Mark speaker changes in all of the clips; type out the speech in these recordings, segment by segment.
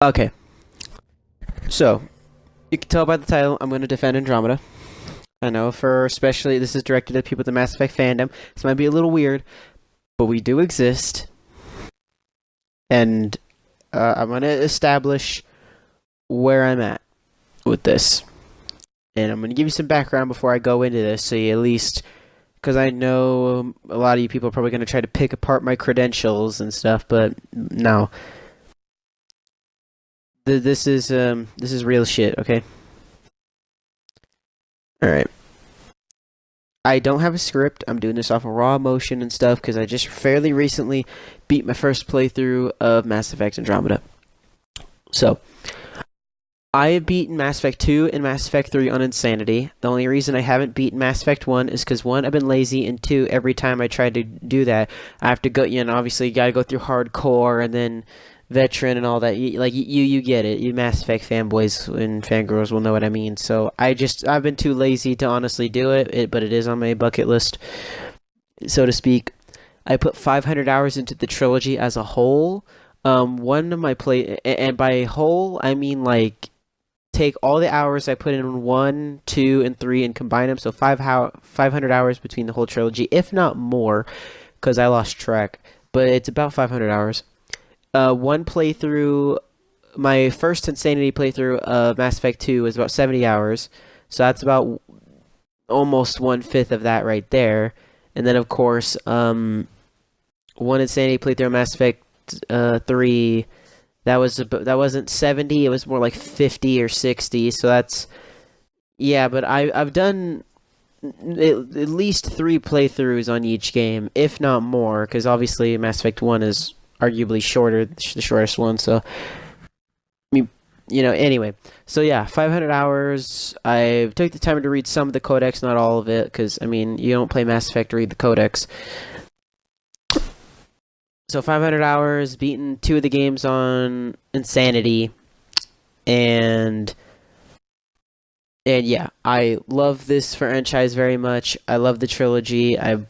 Speaker 1: Okay, so you can tell by the title, I'm going to defend Andromeda. I know for especially this is directed at people with the Mass Effect fandom. This might be a little weird, but we do exist, and I'm going to establish where I'm at with this. And I'm going to give you some background before I go into this, so you at least, because I know a lot of you people are probably going to try to pick apart my credentials and stuff, but no, this is real shit. Okay, all right. I don't have a script. I'm doing this off of raw emotion and stuff because I just fairly recently beat my first playthrough of Mass Effect Andromeda. So, I have beaten Mass Effect 2 and Mass Effect 3 on Insanity. The only reason I haven't beaten Mass Effect 1 is because 1, I've been lazy, and 2, every time I try to do that, I have to go, obviously you gotta go through hardcore and then veteran and all that. You get it. You Mass Effect fanboys and fangirls will know what I mean. So I've been too lazy to honestly do it, but it is on my bucket list, so to speak. I put 500 hours into the trilogy as a whole. One of my and by whole, I mean like take all the hours I put in 1, 2, and 3 and combine them. So 500 hours between the whole trilogy, if not more, because I lost track. But it's about 500 hours. One playthrough, my first Insanity playthrough of Mass Effect 2 was about 70 hours, so that's about almost 1/5 of that right there. And then, of course, one Insanity playthrough of Mass Effect 3, that wasn't 70, it was more like 50 or 60, so that's, yeah, but I've done at least 3 playthroughs on each game, if not more, because obviously Mass Effect 1 is arguably shorter, the shortest one. So, I mean, anyway. So yeah, 500 hours. I took the time to read some of the codex, not all of it, because I mean, you don't play Mass Effect to read the codex. So 500 hours, beaten 2 of the games on Insanity, and yeah, I love this franchise very much. I love the trilogy. I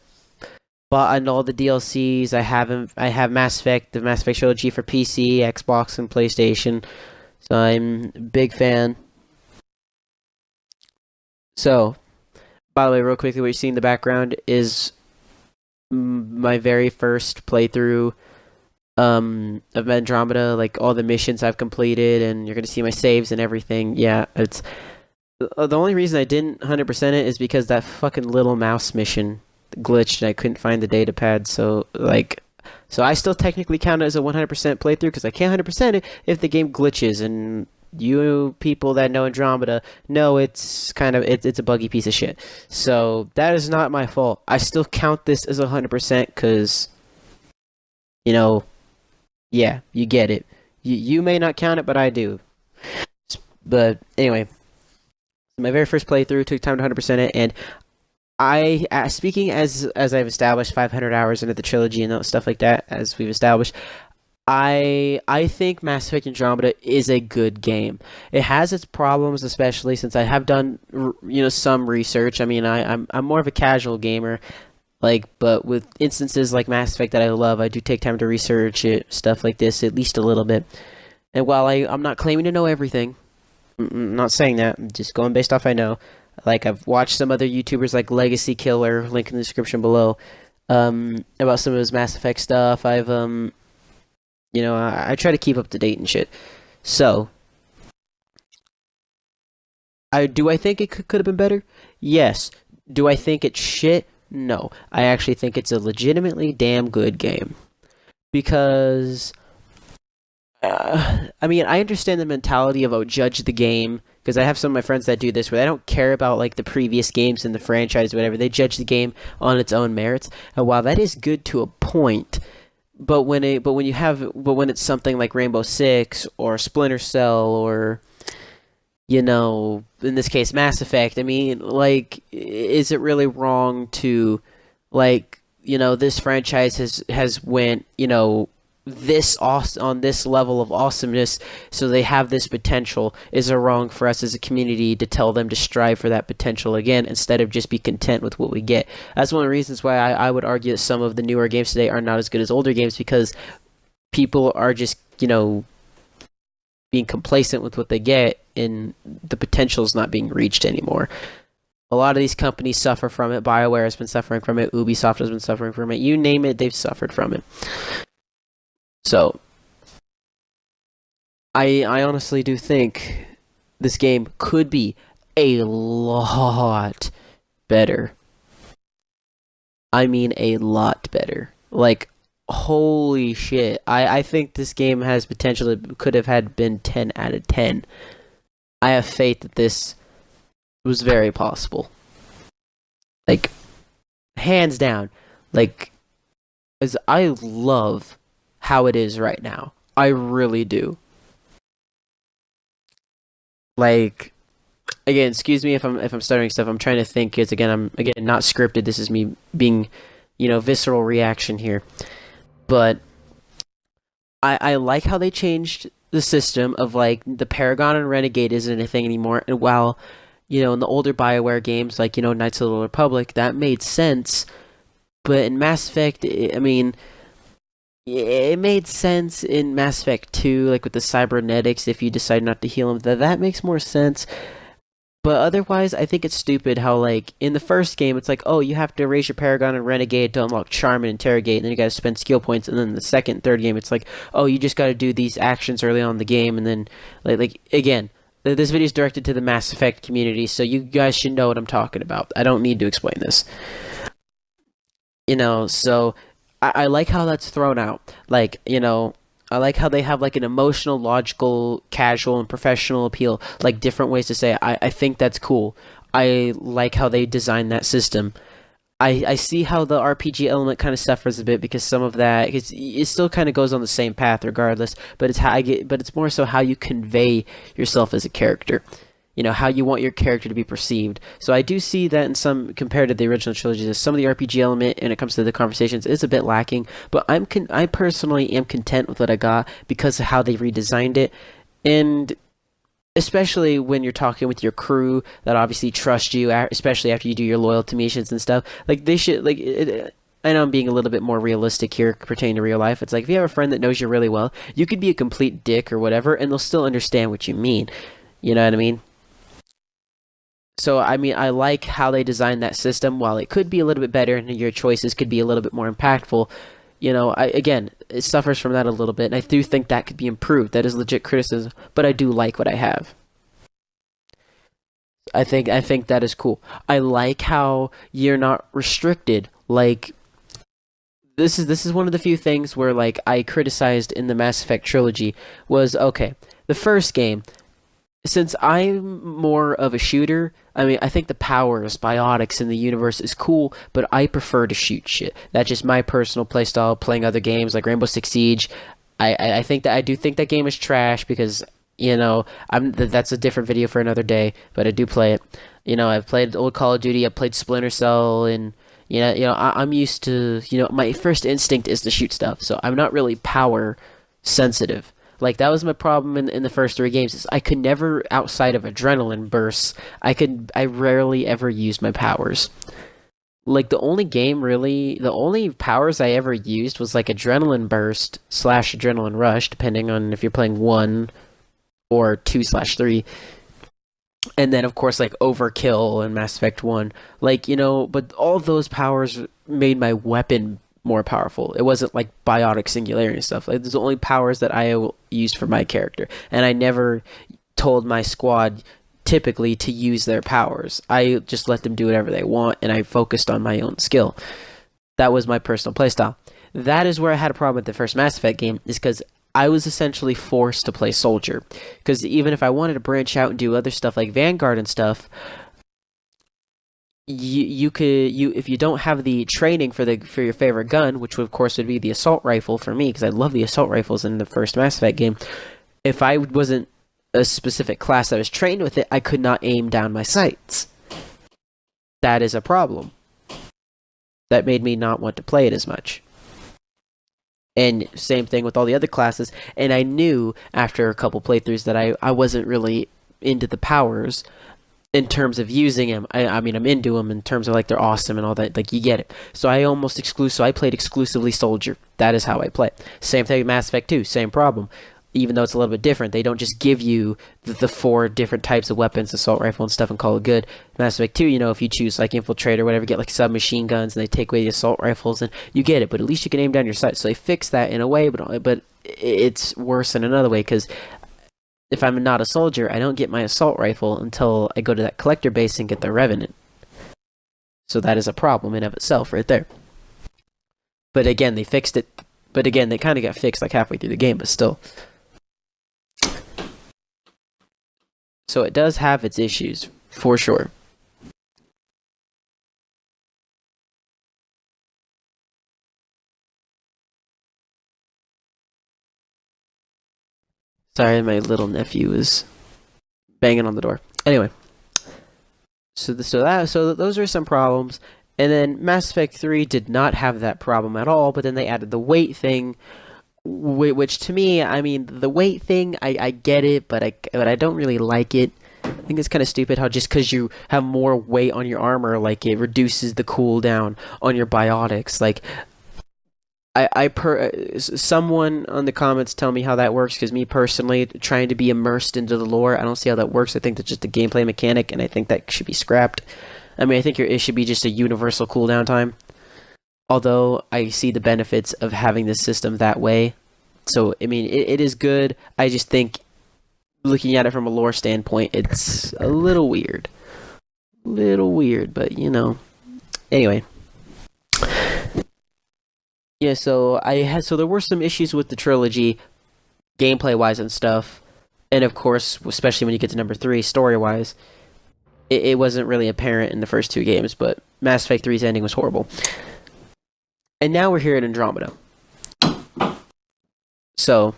Speaker 1: bought on all the DLCs. I have Mass Effect, the Mass Effect trilogy for PC, Xbox, and PlayStation. So I'm a big fan. So, by the way, real quickly, what you see in the background is my very first playthrough of Andromeda, like all the missions I've completed, and you're gonna see my saves and everything. Yeah, it's the only reason I didn't 100% it is because that fucking little mouse mission glitched and I couldn't find the data pad. So I still technically count it as a 100% playthrough because I can't 100% it if the game glitches. And you people that know Andromeda know it's a buggy piece of shit. So that is not my fault. I still count this as 100% because yeah, you get it. You may not count it, but I do. But anyway, my very first playthrough took time to 100% it, and speaking as I've established 500 hours into the trilogy and stuff like that, as we've established, I think Mass Effect Andromeda is a good game. It has its problems, especially since I have done some research. I mean, I'm more of a casual gamer, but with instances like Mass Effect that I love, I do take time to research it, stuff like this, at least a little bit. And while I'm not claiming to know everything, I'm not saying that, I'm just going based off I know. Like, I've watched some other YouTubers like Legacy Killer, link in the description below, about some of his Mass Effect stuff. I try to keep up to date and shit. So, I think it could have been better? Yes. Do I think it's shit? No. I actually think it's a legitimately damn good game. Because I mean, I understand the mentality of, oh, judge the game, because I have some of my friends that do this, where they don't care about like the previous games in the franchise or whatever. They judge the game on its own merits, and while that is good to a point, when it's something like Rainbow Six or Splinter Cell or in this case Mass Effect, I mean, like, is it really wrong to, like, this franchise has went this on this level of awesomeness, so they have this potential? Is it wrong for us as a community to tell them to strive for that potential again, instead of just be content with what we get? That's one of the reasons why I would argue that some of the newer games today are not as good as older games, because people are just being complacent with what they get, and the potential is not being reached anymore. A lot of these companies suffer from it. BioWare has been suffering from it. Ubisoft has been suffering from it. You name it, they've suffered from it. So, I honestly do think this game could be a lot better. I mean, a lot better. Like, holy shit. I think this game has potential that could have had been 10 out of 10. I have faith that this was very possible. Like, hands down. Like, as I love how it is right now. I really do. Like, again, excuse me if I'm stuttering stuff. I'm trying to think. Because again, I'm again not scripted. This is me being, visceral reaction here. But I like how they changed the system of like the Paragon and Renegade isn't a thing anymore. And while in the older BioWare games like Knights of the Old Republic, that made sense. But in Mass Effect, I mean, it made sense in Mass Effect 2, like with the cybernetics. If you decide not to heal them, that makes more sense. But otherwise, I think it's stupid how, like, in the first game, it's like, oh, you have to raise your Paragon and Renegade to unlock Charm and Interrogate, and then you gotta spend skill points, and then the second, third game, it's like, oh, you just gotta do these actions early on in the game, and then, again, this video is directed to the Mass Effect community, so you guys should know what I'm talking about. I don't need to explain this. So, I like how that's thrown out. Like, I like how they have like an emotional, logical, casual, and professional appeal, like different ways to say it. I think that's cool. I like how they designed that system. I see how the RPG element kind of suffers a bit because some of that, cause it still kind of goes on the same path regardless, but it's more so how you convey yourself as a character. How you want your character to be perceived. So I do see that in some, compared to the original trilogy, some of the RPG element when it comes to the conversations is a bit lacking, but I personally am content with what I got because of how they redesigned it, and especially when you're talking with your crew that obviously trust you, especially after you do your loyalty missions and stuff. Like, they should, like, I know I'm being a little bit more realistic here pertaining to real life. It's like, if you have a friend that knows you really well, you could be a complete dick or whatever, and they'll still understand what you mean. You know what I mean? So, I mean, I like how they designed that system. While it could be a little bit better and your choices could be a little bit more impactful, again, it suffers from that a little bit, and I do think that could be improved. That is legit criticism, but I do like what I have. I think that is cool. I like how you're not restricted. Like, this is one of the few things where, like, I criticized in the Mass Effect trilogy was, okay, the first game, since I'm more of a shooter, I mean, I think the powers, biotics in the universe is cool, but I prefer to shoot shit. That's just my personal playstyle, playing other games like Rainbow Six Siege. I think that I do think that game is trash because, that's a different video for another day, but I do play it. I've played old Call of Duty, I've played Splinter Cell, and, I'm used to, my first instinct is to shoot stuff, so I'm not really power sensitive. Like, that was my problem in the first three games, is I could never, outside of adrenaline bursts, I rarely ever used my powers. Like, the only powers I ever used was, like, adrenaline burst / adrenaline rush, depending on if you're playing 1 or 2/3. And then, of course, like, overkill in Mass Effect 1. Like, but all of those powers made my weapon more powerful. It wasn't like biotic singularity and stuff. Like, there's only powers that I used for my character, and I never told my squad typically to use their powers. I just let them do whatever they want, and I focused on my own skill. That was my personal playstyle. That is where I had a problem with the first Mass Effect game, is because I was essentially forced to play soldier. Because even if I wanted to branch out and do other stuff like Vanguard and stuff, if you don't have the training for your favorite gun, which of course would be the assault rifle for me, because I love the assault rifles in the first Mass Effect game. If I wasn't a specific class that was trained with it, I could not aim down my sights. That is a problem. That made me not want to play it as much. And same thing with all the other classes. And I knew after a couple playthroughs that I wasn't really into the powers in terms of using them. I mean, I'm into them in terms of, like, they're awesome and all that. Like, you get it. So I played exclusively soldier. That is how I play. Same thing with Mass Effect 2. Same problem. even though it's a little bit different. They don't just give you the four different types of weapons, assault rifle and stuff, and call it good. Mass Effect 2, if you choose like infiltrate or whatever, get like submachine guns, and they take away the assault rifles, and you get it. But at least you can aim down your sights. So they fix that in a way, but it's worse in another way, because if I'm not a soldier, I don't get my assault rifle until I go to that collector base and get the Revenant. So that is a problem in of itself right there. But again, they fixed it. But again, they kind of got fixed like halfway through the game, but still. So it does have its issues, for sure. Sorry, my little nephew is banging on the door. Anyway, so those are some problems. And then Mass Effect 3 did not have that problem at all, but then they added the weight thing, which to me, I mean, the weight thing, I get it, but I don't really like it. I think it's kind of stupid how just because you have more weight on your armor, like, it reduces the cooldown on your biotics. Like, someone on the comments tell me how that works, because me personally, trying to be immersed into the lore, I don't see how that works. I think that's just a gameplay mechanic, and I think that should be scrapped. I mean, I think it should be just a universal cooldown time. Although I see the benefits of having this system that way. So, I mean, it is good. I just think, looking at it from a lore standpoint, it's a little weird. But, Anyway. Yeah, so there were some issues with the trilogy, gameplay-wise and stuff. And of course, especially when you get to number 3, story-wise, it wasn't really apparent in the first 2 games, but Mass Effect 3's ending was horrible. And now we're here at Andromeda. So,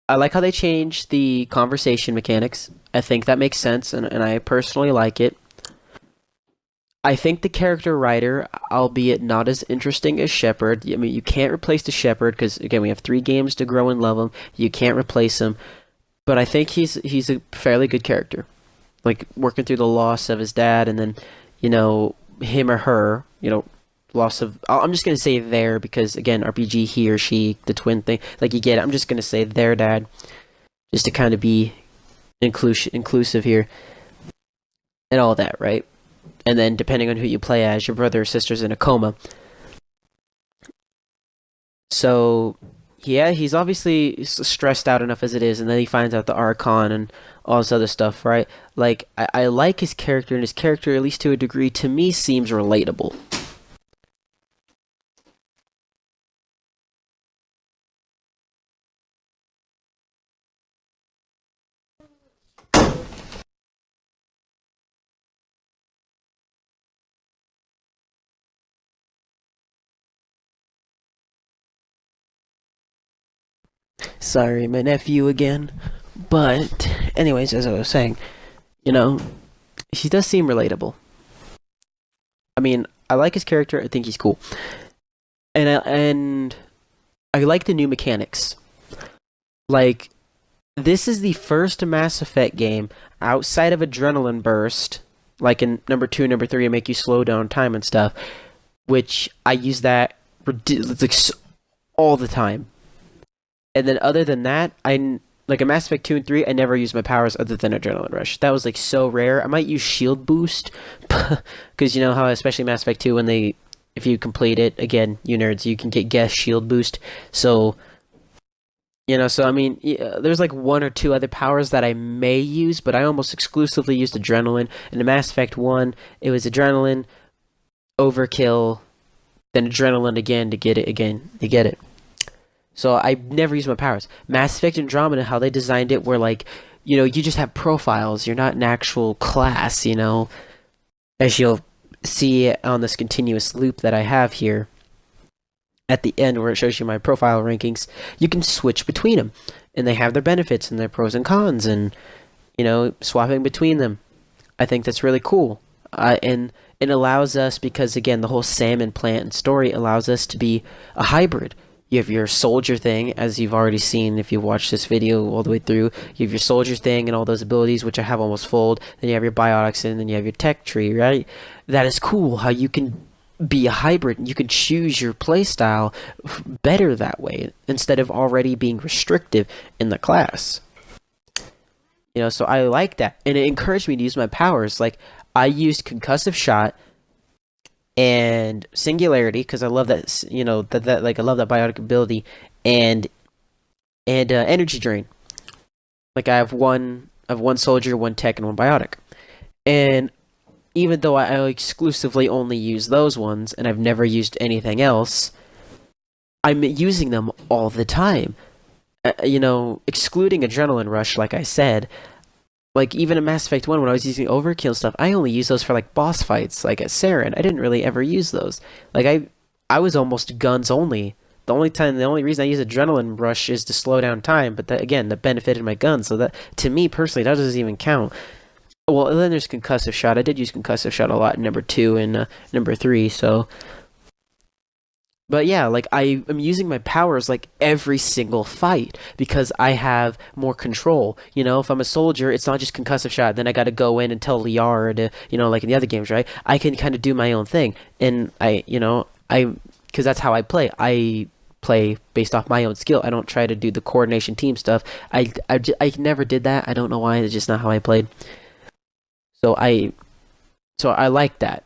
Speaker 1: I like how they changed the conversation mechanics. I think that makes sense, and I personally like it. I think the character writer, albeit not as interesting as Shepard, I mean, you can't replace the Shepard, because, again, we have 3 games to grow and love him. You can't replace him. But I think he's a fairly good character. Like, working through the loss of his dad, and then, him or her, loss of... I'm just going to say their, because, again, RPG, he or she, the twin thing, like, you get it. I'm just going to say their dad, just to kind of be inclusive here, and all that, right? And then, depending on who you play as, your brother or sister's in a coma. So, yeah, he's obviously stressed out enough as it is, and then he finds out the Archon and all this other stuff, right? Like, I like his character, and his character, at least to a degree, to me, seems relatable. Sorry, my nephew again. But, anyways, as I was saying, he does seem relatable. I mean, I like his character. I think he's cool. And I like the new mechanics. Like, this is the first Mass Effect game outside of Adrenaline Burst, like in number 2, number 3, and make you slow down time and stuff, which I use that like, all the time. And then other than that, like in Mass Effect 2 and 3, I never use my powers other than Adrenaline Rush. That was like so rare. I might use Shield Boost, because you know how, especially Mass Effect 2, if you complete it, again, you nerds, you can get guest Shield Boost. So, I mean, there's like 1 or 2 other powers that I may use, but I almost exclusively used Adrenaline. In the Mass Effect 1, it was Adrenaline, Overkill, then Adrenaline again to get it. So I never use my powers. Mass Effect Andromeda, how they designed it, where like, you just have profiles. You're not an actual class, as you'll see on this continuous loop that I have here. At the end, where it shows you my profile rankings, you can switch between them, and they have their benefits and their pros and cons, and swapping between them. I think that's really cool, and it allows us, because again, the whole salmon plant and story allows us to be a hybrid. You have your soldier thing, as you've already seen if you watched this video all the way through. You have your soldier thing and all those abilities, which I have almost full. Then you have your biotics, and then you have your tech tree, right? That is cool, how you can be a hybrid, and you can choose your playstyle better that way instead of already being restrictive in the class. So I like that, and it encouraged me to use my powers. Like, I used concussive shot and singularity because I love that. That like I love that biotic ability, and energy drain. Like, I have one soldier, one tech, and one biotic. And even though I exclusively only use those ones, and I've never used anything else, I'm using them all the time. Excluding adrenaline rush, like I said, like even in Mass Effect 1 when I was using overkill stuff, I only use those for like boss fights, like at Saren. I didn't really ever use those. Like I was almost guns only. The only reason I use adrenaline rush is to slow down time, but that, again, that benefited my gun, so that, to me personally, that doesn't even count. Well, and then there's concussive shot. I did use concussive shot a lot in number 2 and number 3, so. But yeah, like I am using my powers like every single fight because I have more control. If I'm a soldier, it's not just concussive shot. Then I got to go in and tell Liara to, like in the other games, right? I can kind of do my own thing, and because that's how I play. I play based off my own skill. I don't try to do the coordination team stuff. I never did that. I don't know why. It's just not how I played. So I like that.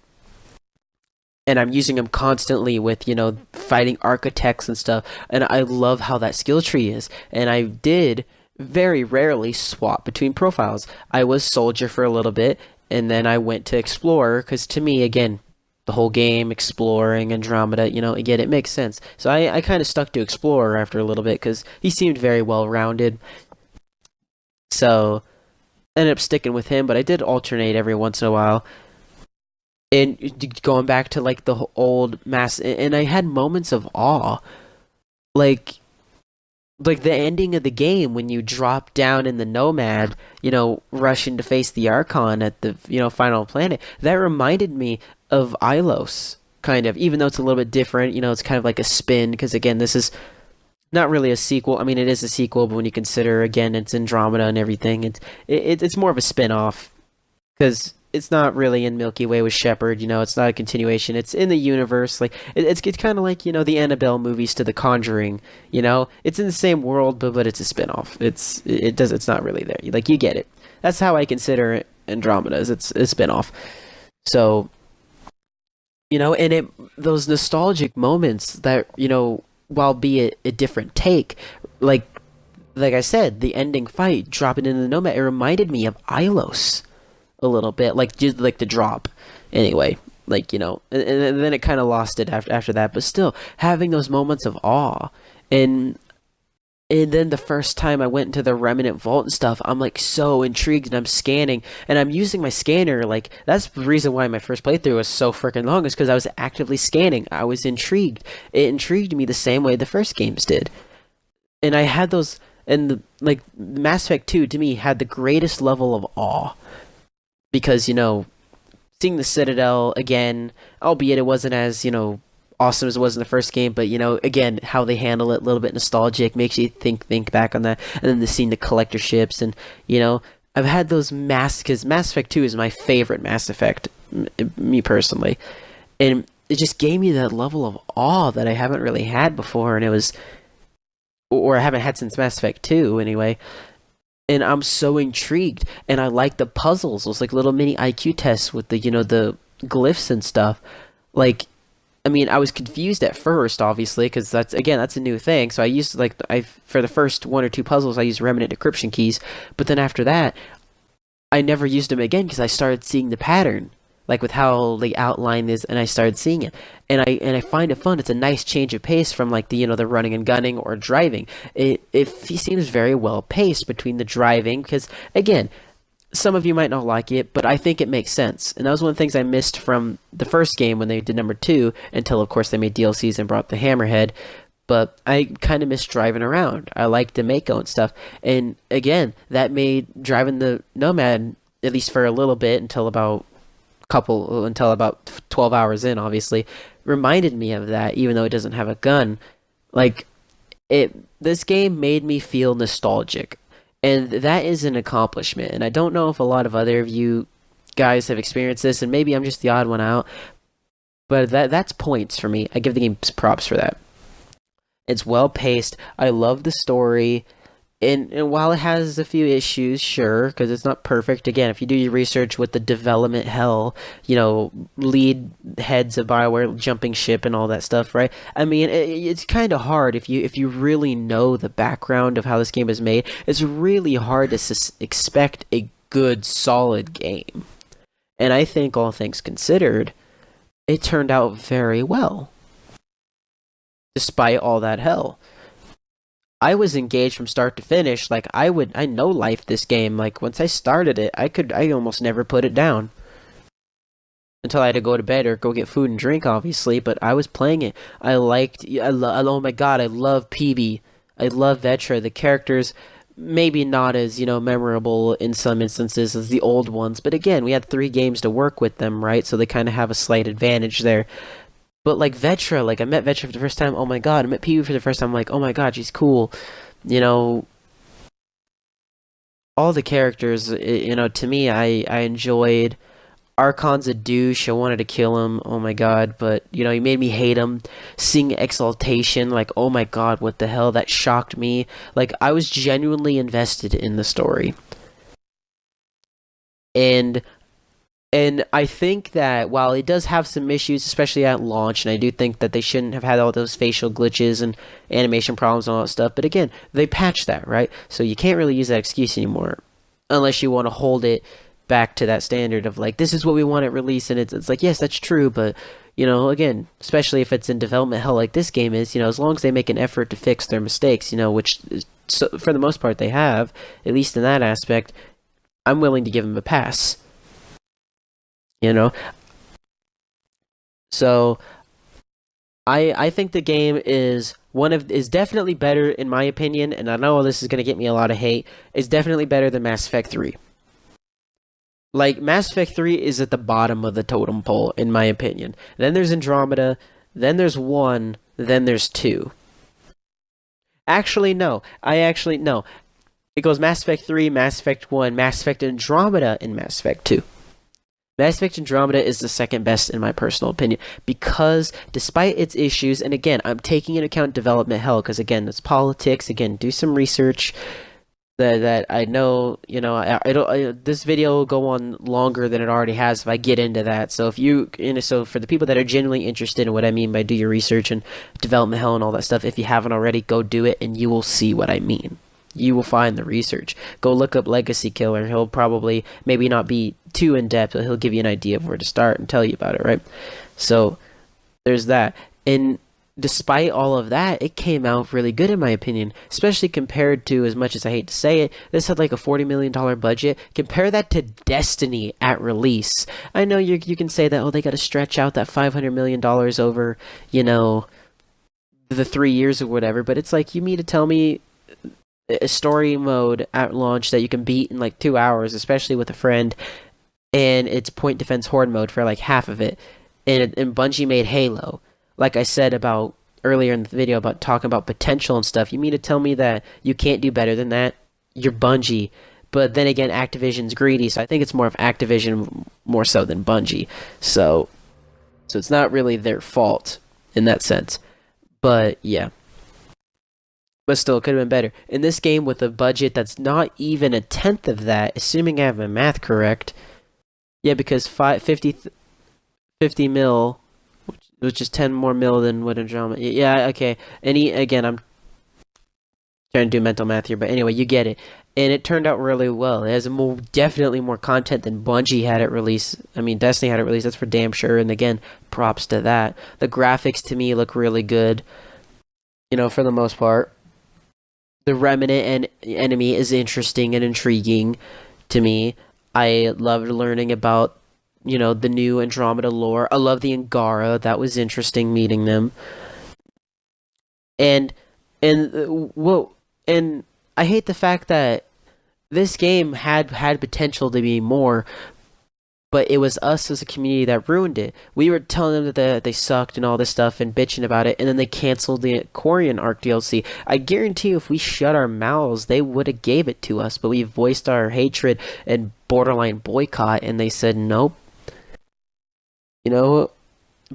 Speaker 1: And I'm using them constantly with, fighting architects and stuff. And I love how that skill tree is. And I did very rarely swap between profiles. I was soldier for a little bit, and then I went to explorer, because to me, again, the whole game, exploring, Andromeda, again, it makes sense. So I kind of stuck to explorer after a little bit, because he seemed very well-rounded. So I ended up sticking with him, but I did alternate every once in a while. And going back to like the old mass, and I had moments of awe, like the ending of the game when you drop down in the Nomad, rushing to face the Archon at the final planet. That reminded me of Ilos, kind of, even though it's a little bit different. It's kind of like a spin, because again, this is not really a sequel. I mean, it is a sequel, but when you consider, again, it's Andromeda and everything, it's more of a spin-off, because it's not really in Milky Way with Shepard, it's not a continuation. It's in the universe. Like it's kind of like, the Annabelle movies to The Conjuring, it's in the same world, but it's a spin-off. It's not really there. Like, you get it. That's how I consider Andromeda, is it's a spin-off. So, and those nostalgic moments that, while be a different take, like I said, the ending fight, dropping into the Nomad, it reminded me of Ilos a little bit, like just like the drop. Anyway, and then it kind of lost it after that. But still, having those moments of awe, and then the first time I went into the Remnant Vault and stuff, I'm like so intrigued, and I'm scanning, and I'm using my scanner. Like, that's the reason why my first playthrough was so freaking long, is because I was actively scanning. I was intrigued. It intrigued me the same way the first games did, and I had those. And Mass Effect 2 to me had the greatest level of awe. Because, seeing the Citadel again, albeit it wasn't as, awesome as it was in the first game, but, again, how they handle it, a little bit nostalgic, makes you think back on that. And then seeing the collector ships, and, I've had those because Mass Effect 2 is my favorite Mass Effect, me personally. And it just gave me that level of awe that I haven't really had before, and or I haven't had since Mass Effect 2, anyway. And I'm so intrigued, and I like the puzzles, those like little mini IQ tests with the the glyphs and stuff. Like, I mean, I was confused at first, obviously, because that's a new thing. So I used for the first one or two puzzles, I used remnant decryption keys, but then after that, I never used them again because I started seeing the pattern, like with how they outline this, and I started seeing it, and I find it fun. It's a nice change of pace from like the the running and gunning or driving. It seems very well paced between the driving, because again, some of you might not like it, but I think it makes sense. And that was one of the things I missed from the first game when they did number 2, until of course they made DLCs and brought the Hammerhead. But I kind of missed driving around. I liked the Mako and stuff, and again, that made driving the Nomad, at least for a little bit, until about 12 hours in, obviously, reminded me of that, even though it doesn't have a gun. Like, this game made me feel nostalgic, and that is an accomplishment. And I don't know if a lot of other of you guys have experienced this, and maybe I'm just the odd one out, But that's points for me. I give the game props for that. It's well paced. I love the story. And while it has a few issues, sure, because it's not perfect. Again, if you do your research with the development hell, lead heads of Bioware jumping ship and all that stuff, right? I mean, it's kind of hard if you really know the background of how this game is made. It's really hard to expect a good, solid game. And I think, all things considered, it turned out very well, despite all that hell. I was engaged from start to finish. Like I know life this game. Like once I started it, I almost never put it down until I had to go to bed or go get food and drink, obviously. But I was playing it. Oh my god, I love PB. I love Vetra. The characters, maybe not as memorable in some instances as the old ones, but again, we had 3 games to work with them, right? So they kind of have a slight advantage there. But like Vetra, like I met Vetra for the first time. Oh my god, I met Pee-wee for the first time. I'm like, oh my god, she's cool. You know, all the characters. To me, I enjoyed. Archon's a douche. I wanted to kill him. Oh my god, but he made me hate him. Seeing Exaltation, like, oh my god, what the hell? That shocked me. Like I was genuinely invested in the story, and And I think that while it does have some issues, especially at launch, and I do think that they shouldn't have had all those facial glitches and animation problems and all that stuff, but again, they patched that, right? So you can't really use that excuse anymore unless you want to hold it back to that standard of like, this is what we want at release, and it's like, yes, that's true, but again, especially if it's in development hell like this game is, as long as they make an effort to fix their mistakes, which so, for the most part they have, at least in that aspect, I'm willing to give them a pass. So I think the game is definitely better in my opinion, and I know this is gonna get me a lot of hate. It's definitely better than Mass Effect 3. Like Mass Effect 3 is at the bottom of the totem pole in my opinion. Then there's Andromeda, then there's 1, then there's 2. Actually no. No. It goes Mass Effect 3, Mass Effect 1, Mass Effect Andromeda, and Mass Effect 2. Mass Effect Andromeda is the second best in my personal opinion because despite its issues, and again, I'm taking into account development hell because again, it's politics. Again, do some research. That I know, this video will go on longer than it already has if I get into that. So so for the people that are genuinely interested in what I mean by do your research and development hell and all that stuff, if you haven't already, go do it and you will see what I mean. You will find the research. Go look up Legacy Killer. He'll probably maybe not be too in depth, but he'll give you an idea of where to start and tell you about it, right? So there's that. And despite all of that, it came out really good in my opinion, especially compared to, as much as I hate to say it, this had like a $40 million budget. Compare that to Destiny at release. I know you can say that, oh, they got to stretch out that $500 million over, the 3 years or whatever, but it's like, you mean to tell me a story mode at launch that you can beat in like 2 hours, especially with a friend, and it's point defense horde mode for like half of it, and Bungie made Halo, like I said about earlier in the video about talking about potential and stuff. You mean to tell me that you can't do better than that? You're Bungie. But then again, Activision's greedy, so I think it's more of Activision more so than Bungie, so it's not really their fault in that sense. But yeah, but still, it could have been better. In this game, with a budget that's not even a tenth of that, assuming I have my math correct, yeah, because 50 mil, which is 10 more mil than what Andromeda. Yeah, okay. Again, I'm trying to do mental math here, but anyway, you get it. And it turned out really well. It has definitely more content than Bungie had at release. I mean, Destiny had at release, that's for damn sure. And again, props to that. The graphics to me look really good, for the most part. The Remnant and enemy is interesting and intriguing to me. I loved learning about, the new Andromeda lore. I love the Angara. That was interesting meeting them. And I hate the fact that this game had potential to be more, but it was us as a community that ruined it. We were telling them that they sucked and all this stuff and bitching about it, and then they canceled the Quarian Arc DLC. I guarantee you if we shut our mouths, they would have gave it to us, but we voiced our hatred and borderline boycott, and they said nope.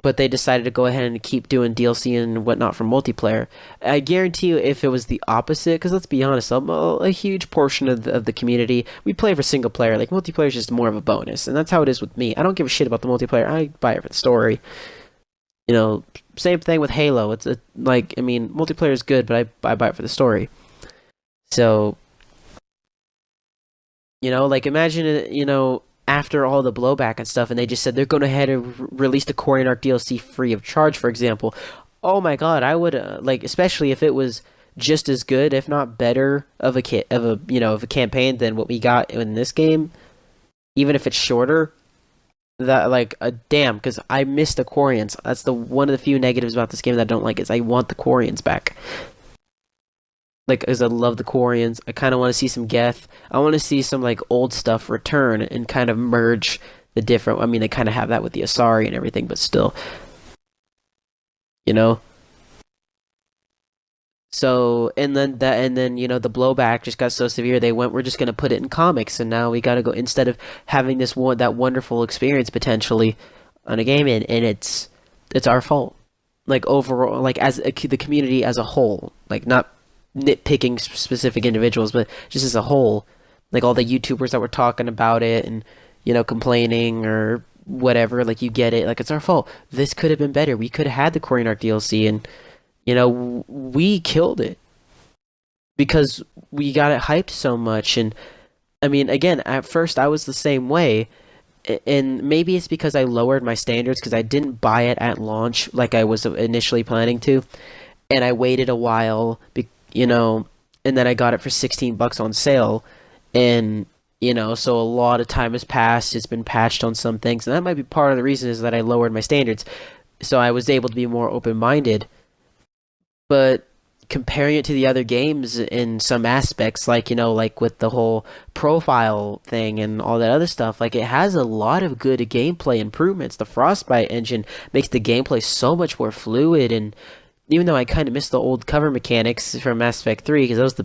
Speaker 1: but they decided to go ahead and keep doing DLC and whatnot for multiplayer. I guarantee you, if it was the opposite, because let's be honest, a huge portion of the community, we play for single player. Like, multiplayer is just more of a bonus, and that's how it is with me. I don't give a shit about the multiplayer. I buy it for the story. You know, same thing with Halo. Like, I mean, multiplayer is good, but I buy it for the story. So, like, imagine it, after all the blowback and stuff, and they just said they're going ahead and release the Corian Arc DLC free of charge, for example. Oh my god, I would like, especially if it was just as good, if not better, of a campaign than what we got in this game, even if it's shorter. That like damn, because I miss the Quarians. That's the one of the few negatives about this game that I don't like is I want the Quarians back. Like, because I love the Quarians. I kind of want to see some Geth. I want to see some like old stuff return and kind of merge the different. I mean, they kind of have that with the Asari and everything, but still, you know. So and then the blowback just got so severe. We're just gonna put it in comics, and now we gotta go instead of having that wonderful experience potentially on a game, and it's our fault. Like overall, like the community as a whole, like not nitpicking specific individuals, but just as a whole, like all the YouTubers that were talking about it and complaining or whatever. Like you get it, like it's our fault. This could have been better. We could have had the Corian Arc DLC and. We killed it because we got it hyped so much. And I mean, again, at first I was the same way. And maybe it's because I lowered my standards because I didn't buy it at launch like I was initially planning to. And I waited a while, and then I got it for $16 on sale. And, so a lot of time has passed. It's been patched on some things. And that might be part of the reason is that I lowered my standards. So I was able to be more open-minded. But comparing it to the other games in some aspects, like like with the whole profile thing and all that other stuff, like it has a lot of good gameplay improvements. The Frostbite engine makes the gameplay so much more fluid, and even though I kind of miss the old cover mechanics from Mass Effect 3, because that was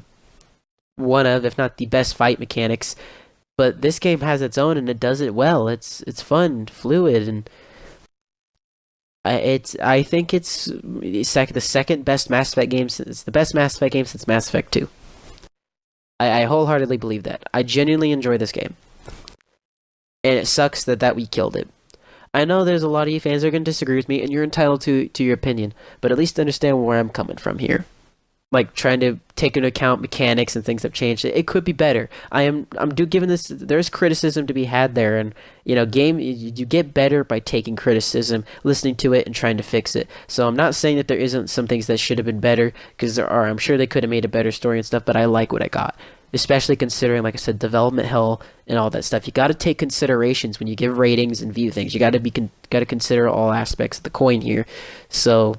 Speaker 1: one of, if not the best fight mechanics, but this game has its own and it does it well. It's fun, fluid, and I think it's the second best Mass Effect game. It's the best Mass Effect game since Mass Effect 2. I wholeheartedly believe that. I genuinely enjoy this game, and it sucks that we killed it. I know there's a lot of you fans that are going to disagree with me, and you're entitled to your opinion, but at least understand where I'm coming from here. Like trying to take into account mechanics and things have changed. It could be better. I'm giving this. There's criticism to be had there, and game you get better by taking criticism, listening to it, and trying to fix it. So I'm not saying that there isn't some things that should have been better, because there are. I'm sure they could have made a better story and stuff, but I like what I got, especially considering, like I said, development hell and all that stuff. You got to take considerations when you give ratings and view things. You got to consider all aspects of the coin here. So.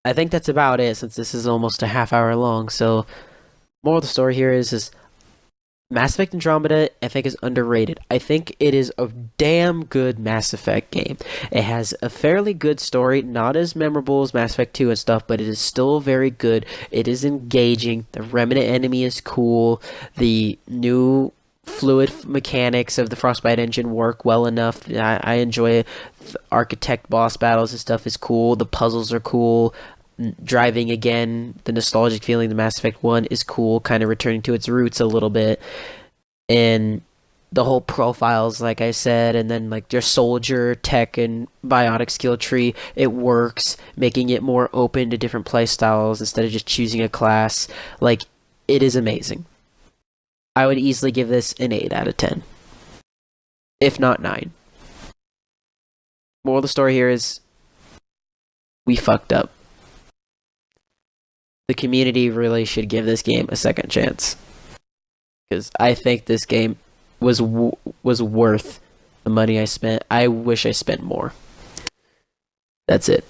Speaker 1: I think that's about it, since this is almost a half hour long. So, moral of the story here is Mass Effect Andromeda, I think, is underrated. I think it is a damn good Mass Effect game. It has a fairly good story, not as memorable as Mass Effect 2 and stuff, but it is still very good. It is engaging. The Remnant enemy is cool. The new fluid mechanics of the Frostbite engine work well enough. I enjoy it. The architect boss battles and stuff is cool. The puzzles are cool. Driving again, the nostalgic feeling the Mass Effect 1 is cool, kind of returning to its roots a little bit. And the whole profiles, like I said, and then like your soldier, tech, and biotic skill tree, it works, making it more open to different playstyles instead of just choosing a class. Like, it is amazing. I would easily give this an 8 out of 10. If not 9. Moral of the story here is we fucked up. The community really should give this game a second chance, because I think this game was worth the money I spent. I wish I spent more. That's it.